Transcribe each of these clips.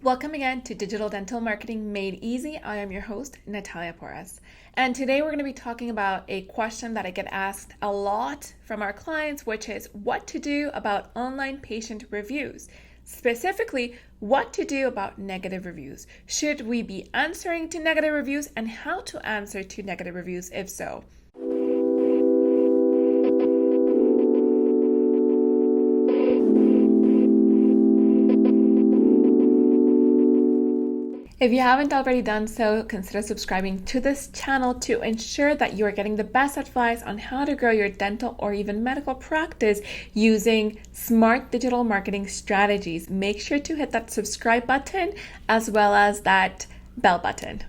Welcome again to Digital Dental Marketing Made Easy. I am your host, Natalia Porras. And today we're going to be talking about a question that I get asked a lot from our clients, which is what to do about online patient reviews. Specifically, what to do about negative reviews. Should we be answering to negative reviews and how to answer to negative reviews if so? If you haven't already done so, consider subscribing to this channel to ensure that you are getting the best advice on how to grow your dental or even medical practice using smart digital marketing strategies. Make sure to hit that subscribe button as well as that bell button.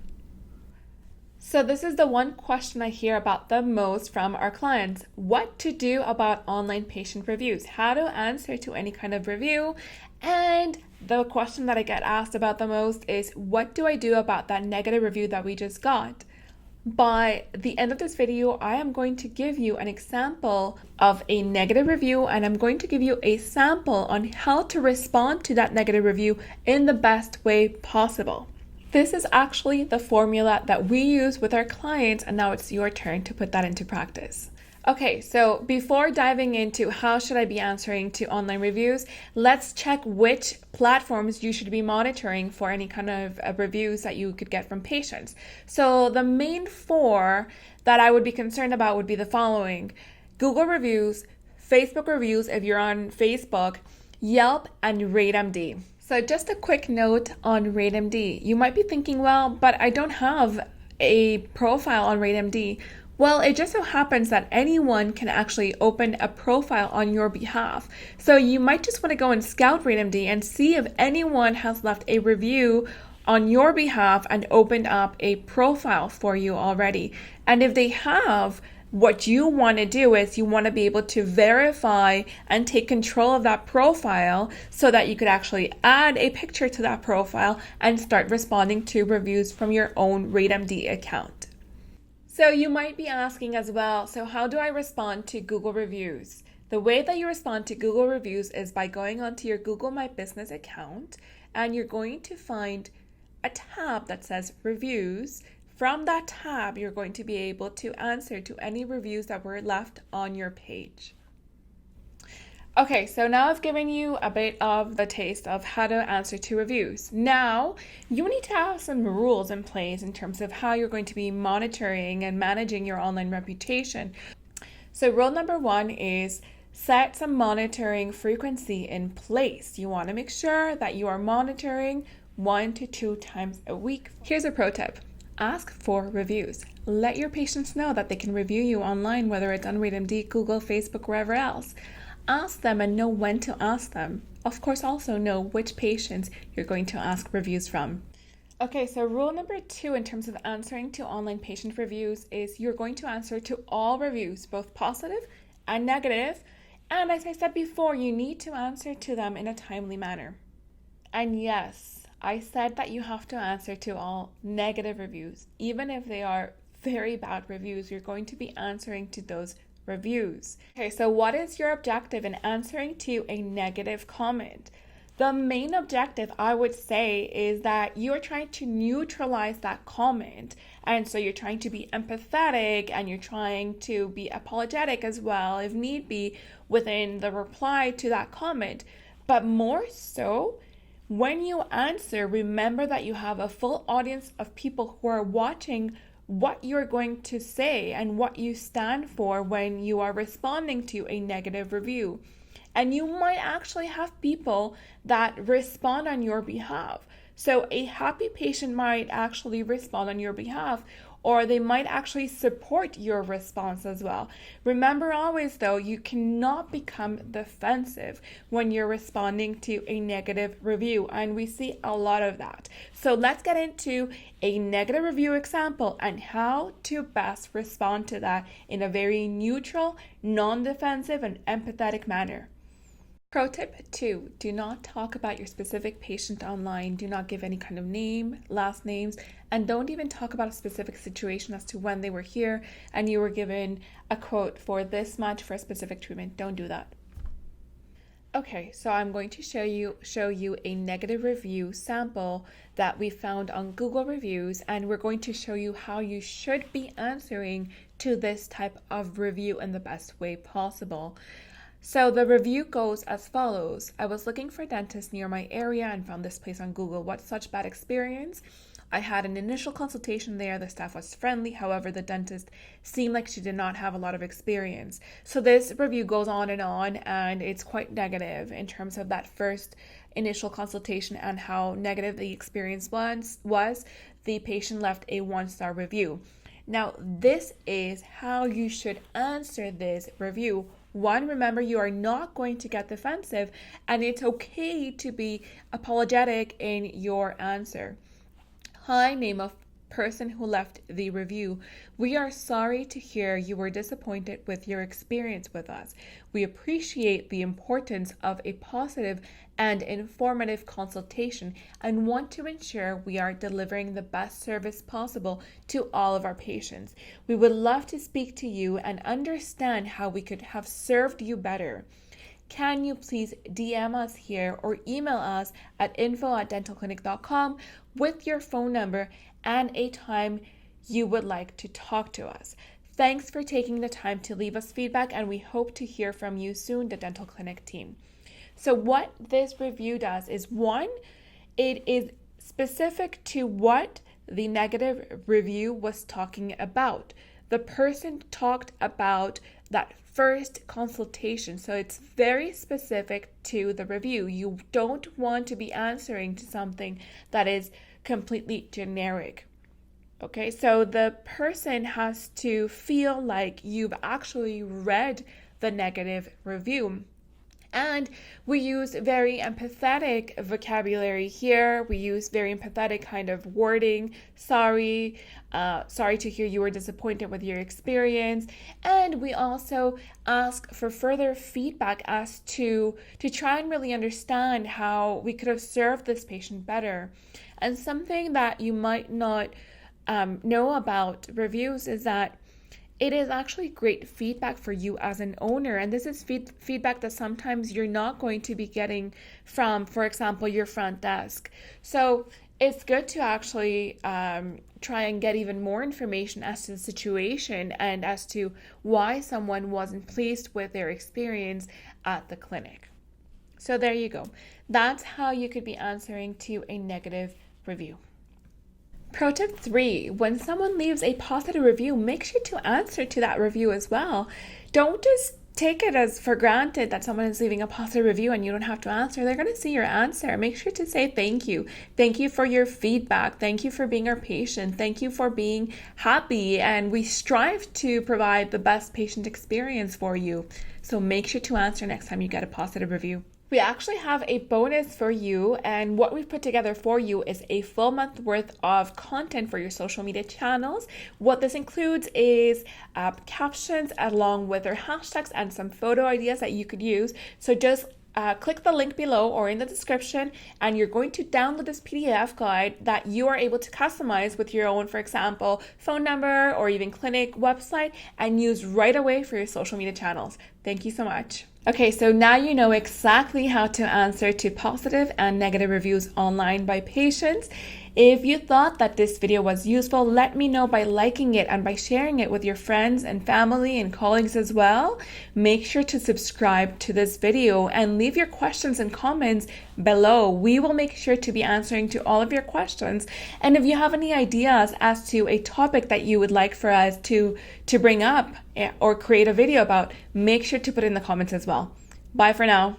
So this is the one question I hear about the most from our clients. What to do about online patient reviews, how to answer to any kind of review, and the question that I get asked about the most is what do I do about that negative review that we just got? By the end of this video, I am going to give you an example of a negative review and I'm going to give you a sample on how to respond to that negative review in the best way possible. This is actually the formula that we use with our clients, and now it's your turn to put that into practice. Okay, so before diving into how should I be answering to online reviews, let's check which platforms you should be monitoring for any kind of reviews that you could get from patients. So the main four that I would be concerned about would be the following: Google reviews, Facebook reviews if you're on Facebook, Yelp, and RateMD. So just a quick note on RateMD. You might be thinking, well, but I don't have a profile on RateMD. Well, it just so happens that anyone can actually open a profile on your behalf. So you might just want to go and scout RateMD and see if anyone has left a review on your behalf and opened up a profile for you already. And if they have, what you want to do is you want to be able to verify and take control of that profile so that you could actually add a picture to that profile and start responding to reviews from your own RateMD account. So you might be asking as well, so how do I respond to Google reviews? The way that you respond to Google reviews is by going onto your Google My Business account and you're going to find a tab that says reviews. From that tab, you're going to be able to answer to any reviews that were left on your page. Okay, so now I've given you a bit of the taste of how to answer to reviews. Now, you need to have some rules in place in terms of how you're going to be monitoring and managing your online reputation. So rule number one is set some monitoring frequency in place. You want to make sure that you are monitoring 1 to 2 times a week. Here's a pro tip. Ask for reviews. Let your patients know that they can review you online, whether it's on RateMD, Google, Facebook, wherever else. Ask them and know when to ask them. Of course, also know which patients you're going to ask reviews from. Okay, so rule number 2 in terms of answering to online patient reviews is you're going to answer to all reviews, both positive and negative. And as I said before, you need to answer to them in a timely manner. And yes, I said that you have to answer to all negative reviews. Even if they are very bad reviews, you're going to be answering to those reviews. Okay, so what is your objective in answering to a negative comment? The main objective, I would say, is that you're trying to neutralize that comment. And so you're trying to be empathetic and you're trying to be apologetic as well, if need be, within the reply to that comment. But more so, when you answer, remember that you have a full audience of people who are watching what you're going to say and what you stand for when you are responding to a negative review. And you might actually have people that respond on your behalf. So a happy patient might actually respond on your behalf, or they might actually support your response as well. Remember always though, you cannot become defensive when you're responding to a negative review, and we see a lot of that. So let's get into a negative review example and how to best respond to that in a very neutral, non-defensive, and empathetic manner. Pro tip 2, do not talk about your specific patient online. Do not give any kind of name, last names, and don't even talk about a specific situation as to when they were here and you were given a quote for this much for a specific treatment. Don't do that. Okay, so I'm going to show you a negative review sample that we found on Google Reviews, and we're going to show you how you should be answering to this type of review in the best way possible. So the review goes as follows. I was looking for a dentist near my area and found this place on Google. What such bad experience? I had an initial consultation there. The staff was friendly. However, the dentist seemed like she did not have a lot of experience. So this review goes on, and it's quite negative in terms of that first initial consultation and how negative the experience was. The patient left a 1-star review. Now, this is how you should answer this review. One, remember, you are not going to get defensive, and it's okay to be apologetic in your answer. Hi, name of person who left the review. We are sorry to hear you were disappointed with your experience with us. We appreciate the importance of a positive and informative consultation and want to ensure we are delivering the best service possible to all of our patients. We would love to speak to you and understand how we could have served you better. Can you please DM us here or email us at info@dentalclinic.com with your phone number and a time you would like to talk to us. Thanks for taking the time to leave us feedback, and we hope to hear from you soon, the Dental Clinic team. So what this review does is, one, it is specific to what the negative review was talking about. The person talked about that first consultation, so it's very specific to the review. You don't want to be answering to something that is completely generic. Okay, so the person has to feel like you've actually read the negative review. And we use very empathetic vocabulary here. We use very empathetic kind of wording. Sorry to hear you were disappointed with your experience. And we also ask for further feedback as to try and really understand how we could have served this patient better. And something that you might not know about reviews is that it is actually great feedback for you as an owner. And this is feedback that sometimes you're not going to be getting from, for example, your front desk. So it's good to actually try and get even more information as to the situation and as to why someone wasn't pleased with their experience at the clinic. So there you go. That's how you could be answering to a negative review. Protip 3, when someone leaves a positive review, make sure to answer to that review as well. Don't just take it as for granted that someone is leaving a positive review and you don't have to answer. They're going to see your answer. Make sure to say thank you. Thank you for your feedback. Thank you for being our patient. Thank you for being happy. And we strive to provide the best patient experience for you. So make sure to answer next time you get a positive review. We actually have a bonus for you, and what we've put together for you is a full month worth of content for your social media channels. What this includes is captions along with their hashtags and some photo ideas that you could use. So just click the link below or in the description, and you're going to download this PDF guide that you are able to customize with your own, for example, phone number or even clinic website, and use right away for your social media channels. Thank you so much. Okay, so now you know exactly how to answer to positive and negative reviews online by patients. If you thought that this video was useful, let me know by liking it and by sharing it with your friends and family and colleagues as well. Make sure to subscribe to this video and leave your questions and comments below. We will make sure to be answering to all of your questions. And if you have any ideas as to a topic that you would like for us to bring up or create a video about, make sure to put it in the comments as well. Bye for now.